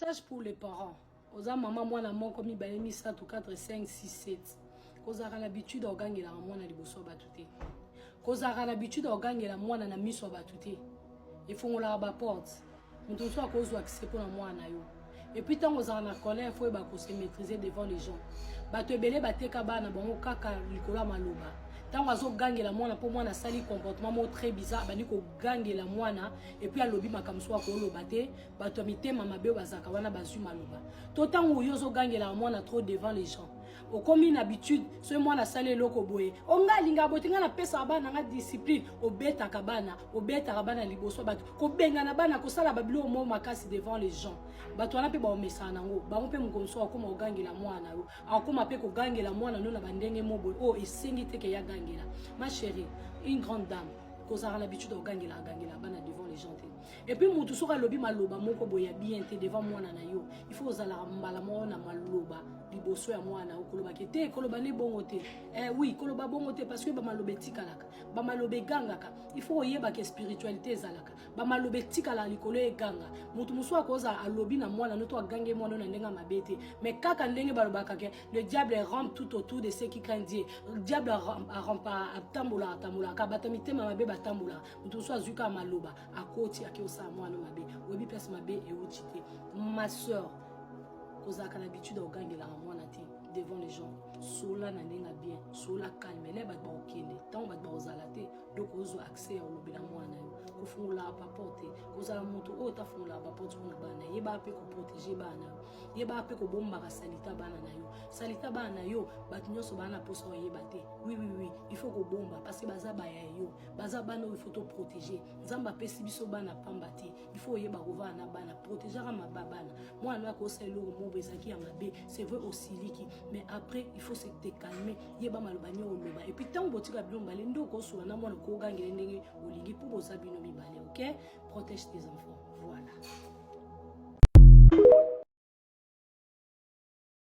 Message pour les parents. Oza maman moi na mon comme il mis ça tout 4 5 6 7. Koza a l'habitude d'organiser la moi na liboso batute. Koza a l'habitude d'organiser la moi na miso batute. Il faut la ba porte. Mutu so akozo accès pour la moi na yo. Et puis tant aux en colère, il faut se maîtriser devant les gens. Bato belé bateka bana bango kaka likola maloba. Tant ozo gangela mwana pour moi na sali comportement mo très bizarre bani ko gangela mwana et puis alobi makamso ko loba te bato mitema mabe bazaka wana bazu maloba. To tant ozo gangela mwana trop devant les gens. Au comme une habitude, ce moi na sali loko boye. Onga linga botinga na pesa bana nga discipline, obeta kabana liboso bato. Ko benga na bana ko sala babilo mo makasi devant les gens. Bato wana pe ba omesa nango. Ba mo pe mukonso akoma ogangela mwana yo. Akoma pe ko gangela mwana no na bandenge mo boye. Oh esengi te ke ya gangela. Ma chérie, une grande dame. Cause a l'habitude de gagner bana devant les gens. Et puis mutu soka lobi maloba moko boya bien te devant moi na yo. Il faut osala mbala mo na maloba liboso ya mwana okoloba kete koloba ne bongo te. Oui, koloba bongo te parce que ba malobe tikalaka. Ba malobe gangaka. Il faut oyeba que spiritualité zalaka. Ba malobe tikala likolo e ganga. Mutu muso akoza alobi na mwana no to gange mwana na ndenga mabete. Mais kaka ndenge balobaka ke le diable rampe tout autour de ceux qui craignent Dieu. Le diable rampe à tambola ka batamite mabe tambula mutu so azuka maloba akoti akiosa mwana mabe webi pesa mabe e utite ma sœur kozaka l'habitude de gagner la mwana te devant les gens sola na ndenga bien sola calme les bat ba okende tant bat ba ozala te donc ozo accès au lobela mwana yo ko fungula pa porte kozala mutu o ta fungula pa porte na bana yeba pe ko protéger bana yeba pe ko bomba ka salita bana na yo salita bana yo bat nyoso bana poso yeba te oui il faut ko bomba parce que baza ba ya yo baza bana il faut te protéger nzamba pesi biso bana pamba te il faut yeba ko va na bana protéger ma babana mwana ko selo mo bezaki ya mabe c'est vrai aussi liki mais après il faut se calmer yeba malobanyo oloba et puis tant botika bilomba le ndoko so na mwana ko gangela ndenge olingi pour bozabino mibale OK protège tes enfants voilà.